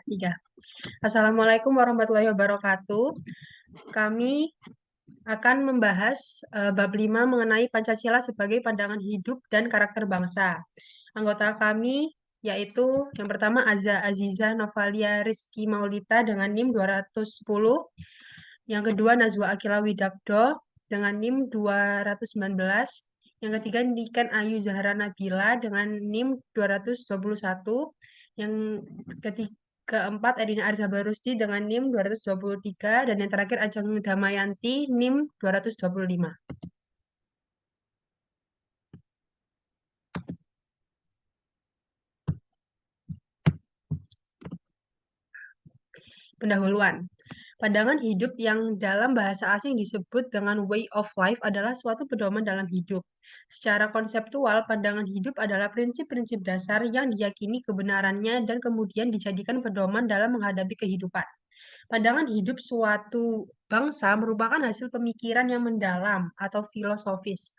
Tiga. Assalamualaikum warahmatullahi wabarakatuh. Kami akan membahas bab 5 mengenai Pancasila sebagai pandangan hidup dan karakter bangsa. Anggota kami yaitu yang pertama Aziza Novalia Rizky Maulita dengan NIM 210, yang kedua Nazwa Akila Widakdo dengan NIM 219, yang ketiga Niken Ayu Zahra Nabila dengan NIM 221, yang ketiga keempat Edina Arza Barusti dengan NIM 223, dan yang terakhir Ajeng Damayanti NIM 225. Pendahuluan. Pandangan hidup yang dalam bahasa asing disebut dengan way of life adalah suatu pedoman dalam hidup. Secara konseptual, pandangan hidup adalah prinsip-prinsip dasar yang diyakini kebenarannya dan kemudian dijadikan pedoman dalam menghadapi kehidupan. Pandangan hidup suatu bangsa merupakan hasil pemikiran yang mendalam atau filosofis.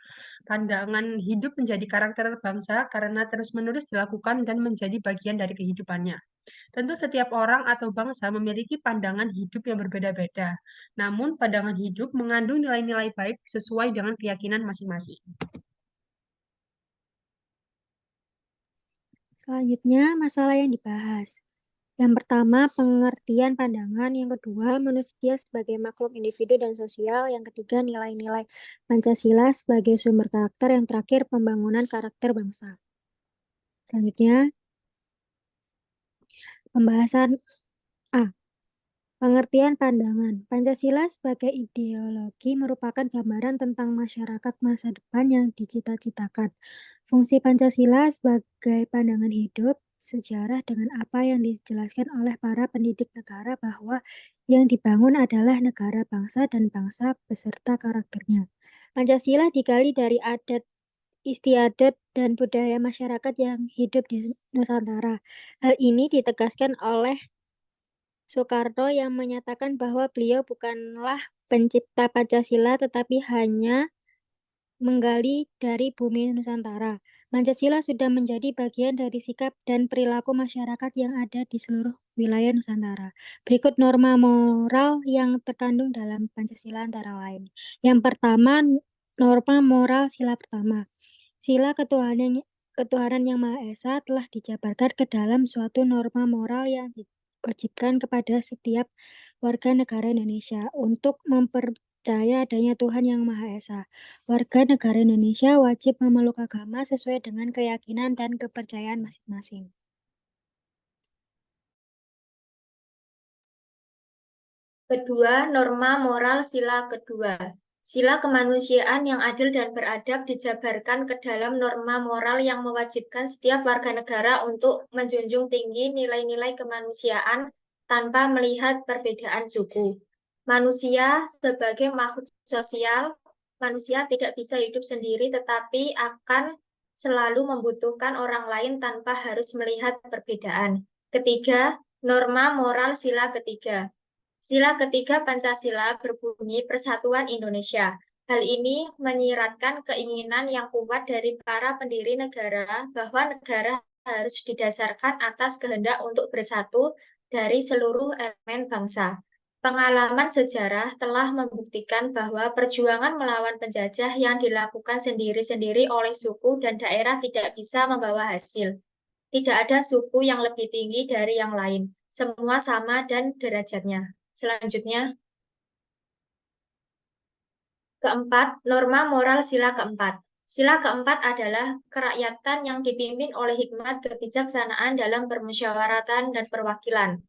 Pandangan hidup menjadi karakter bangsa karena terus-menerus dilakukan dan menjadi bagian dari kehidupannya. Tentu setiap orang atau bangsa memiliki pandangan hidup yang berbeda-beda. Namun, pandangan hidup mengandung nilai-nilai baik sesuai dengan keyakinan masing-masing. Selanjutnya, masalah yang dibahas. Yang pertama, pengertian pandangan. Yang kedua, manusia sebagai makhluk individu dan sosial. Yang ketiga, nilai-nilai Pancasila sebagai sumber karakter. Yang terakhir, pembangunan karakter bangsa. Selanjutnya, pembahasan A. Pengertian pandangan. Pancasila sebagai ideologi merupakan gambaran tentang masyarakat masa depan yang dicita-citakan. Fungsi Pancasila sebagai pandangan hidup sejarah dengan apa yang dijelaskan oleh para pendidik negara bahwa yang dibangun adalah negara bangsa dan bangsa beserta karakternya. Pancasila digali dari adat istiadat dan budaya masyarakat yang hidup di Nusantara. Hal ini ditegaskan oleh Soekarno yang menyatakan bahwa beliau bukanlah pencipta Pancasila tetapi hanya menggali dari bumi Nusantara. Pancasila sudah menjadi bagian dari sikap dan perilaku masyarakat yang ada di seluruh wilayah Nusantara. Berikut norma moral yang terkandung dalam Pancasila antara lain. Yang pertama, norma moral sila pertama. Sila ketuhanan yang Maha Esa telah dijabarkan ke dalam suatu norma moral yang diwajibkan kepada setiap warga negara Indonesia untuk mempercaya adanya Tuhan yang Maha Esa. Warga negara Indonesia wajib memeluk agama sesuai dengan keyakinan dan kepercayaan masing-masing. Kedua, norma moral sila kedua. Sila kemanusiaan yang adil dan beradab dijabarkan ke dalam norma moral yang mewajibkan setiap warga negara untuk menjunjung tinggi nilai-nilai kemanusiaan tanpa melihat perbedaan suku. Manusia sebagai makhluk sosial, manusia tidak bisa hidup sendiri tetapi akan selalu membutuhkan orang lain tanpa harus melihat perbedaan. Ketiga, norma moral sila ketiga. Sila ketiga Pancasila berbunyi Persatuan Indonesia. Hal ini menyiratkan keinginan yang kuat dari para pendiri negara bahwa negara harus didasarkan atas kehendak untuk bersatu dari seluruh elemen bangsa. Pengalaman sejarah telah membuktikan bahwa perjuangan melawan penjajah yang dilakukan sendiri-sendiri oleh suku dan daerah tidak bisa membawa hasil. Tidak ada suku yang lebih tinggi dari yang lain. Semua sama dan derajatnya. Selanjutnya, keempat, norma moral sila keempat. Sila keempat adalah kerakyatan yang dipimpin oleh hikmat kebijaksanaan dalam permusyawaratan dan perwakilan.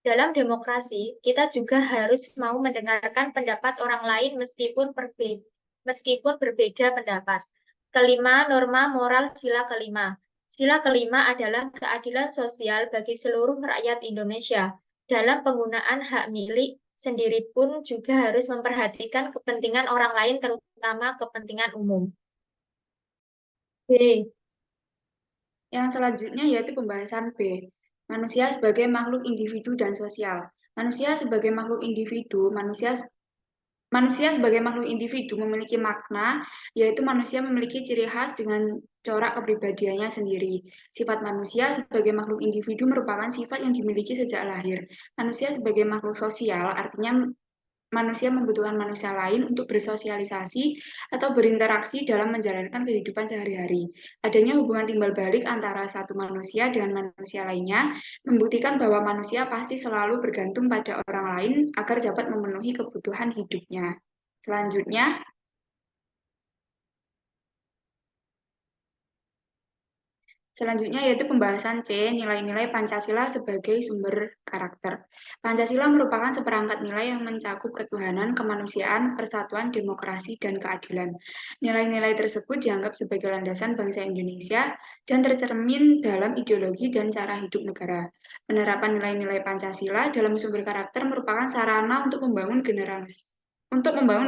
Dalam demokrasi, kita juga harus mau mendengarkan pendapat orang lain meskipun berbeda pendapat. Kelima, norma moral sila kelima. Sila kelima adalah keadilan sosial bagi seluruh rakyat Indonesia. Dalam penggunaan hak milik sendiri pun juga harus memperhatikan kepentingan orang lain, terutama kepentingan umum. B. Yang selanjutnya yaitu pembahasan B. Manusia sebagai makhluk individu dan sosial. Manusia sebagai makhluk individu, manusia Manusia sebagai makhluk individu memiliki makna, yaitu manusia memiliki ciri khas dengan corak kepribadiannya sendiri. Sifat manusia sebagai makhluk individu merupakan sifat yang dimiliki sejak lahir. Manusia sebagai makhluk sosial, artinya manusia membutuhkan manusia lain untuk bersosialisasi atau berinteraksi dalam menjalankan kehidupan sehari-hari. Adanya hubungan timbal balik antara satu manusia dengan manusia lainnya membuktikan bahwa manusia pasti selalu bergantung pada orang lain agar dapat memenuhi kebutuhan hidupnya. Selanjutnya yaitu pembahasan C, nilai-nilai Pancasila sebagai sumber karakter. Pancasila merupakan seperangkat nilai yang mencakup ketuhanan, kemanusiaan, persatuan, demokrasi, dan keadilan. Nilai-nilai tersebut dianggap sebagai landasan bangsa Indonesia dan tercermin dalam ideologi dan cara hidup negara. Penerapan nilai-nilai Pancasila dalam sumber karakter merupakan sarana untuk membangun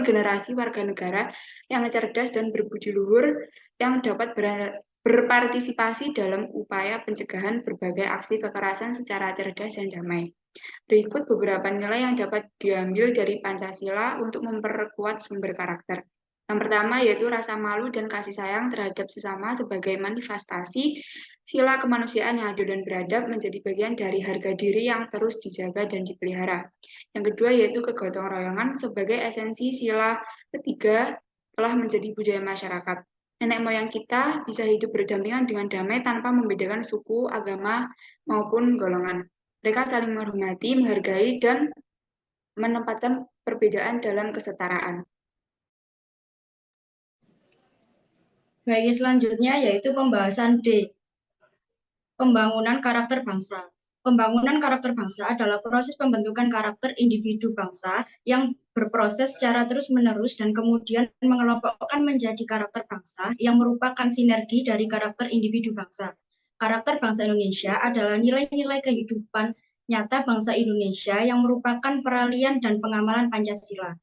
generasi warga negara yang cerdas dan berbudi luhur yang dapat berpartisipasi dalam upaya pencegahan berbagai aksi kekerasan secara cerdas dan damai. Berikut beberapa nilai yang dapat diambil dari Pancasila untuk memperkuat sumber karakter. Yang pertama yaitu rasa malu dan kasih sayang terhadap sesama sebagai manifestasi sila kemanusiaan yang adil dan beradab menjadi bagian dari harga diri yang terus dijaga dan dipelihara. Yang kedua yaitu kegotong royongan sebagai esensi sila ketiga telah menjadi budaya masyarakat. Nenek moyang kita bisa hidup berdampingan dengan damai tanpa membedakan suku, agama, maupun golongan. Mereka saling menghormati, menghargai, dan menempatkan perbedaan dalam kesetaraan. Baik, selanjutnya yaitu pembahasan D, pembangunan karakter bangsa. Pembangunan karakter bangsa adalah proses pembentukan karakter individu bangsa yang berproses secara terus-menerus dan kemudian mengelompokkan menjadi karakter bangsa yang merupakan sinergi dari karakter individu bangsa. Karakter bangsa Indonesia adalah nilai-nilai kehidupan nyata bangsa Indonesia yang merupakan peralihan dan pengamalan Pancasila.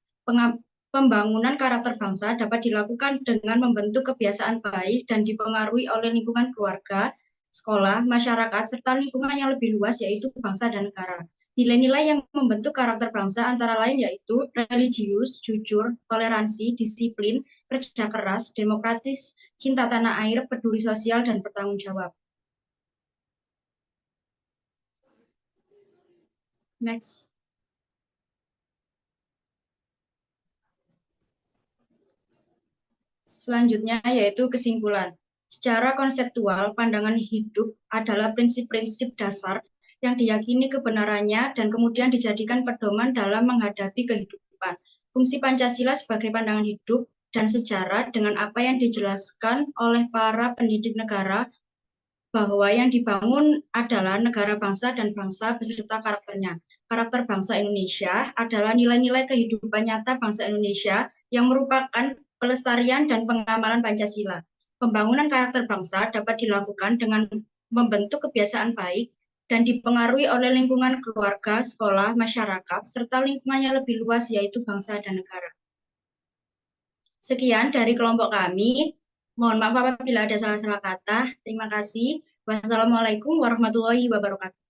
Pembangunan karakter bangsa dapat dilakukan dengan membentuk kebiasaan baik dan dipengaruhi oleh lingkungan keluarga, sekolah, masyarakat, serta lingkungan yang lebih luas yaitu bangsa dan negara. Nilai-nilai yang membentuk karakter bangsa antara lain yaitu religius, jujur, toleransi, disiplin, kerja keras, demokratis, cinta tanah air, peduli sosial, dan bertanggung jawab. Next. Selanjutnya yaitu kesimpulan. Secara konseptual, pandangan hidup adalah prinsip-prinsip dasar yang diyakini kebenarannya dan kemudian dijadikan pedoman dalam menghadapi kehidupan. Fungsi Pancasila sebagai pandangan hidup dan sejarah dengan apa yang dijelaskan oleh para pendidik negara bahwa yang dibangun adalah negara bangsa dan bangsa beserta karakternya. Karakter bangsa Indonesia adalah nilai-nilai kehidupan nyata bangsa Indonesia yang merupakan pelestarian dan pengamalan Pancasila. Pembangunan karakter bangsa dapat dilakukan dengan membentuk kebiasaan baik dan dipengaruhi oleh lingkungan keluarga, sekolah, masyarakat, serta lingkungan yang lebih luas yaitu bangsa dan negara. Sekian dari kelompok kami. Mohon maaf apabila ada salah-salah kata. Terima kasih. Wassalamualaikum warahmatullahi wabarakatuh.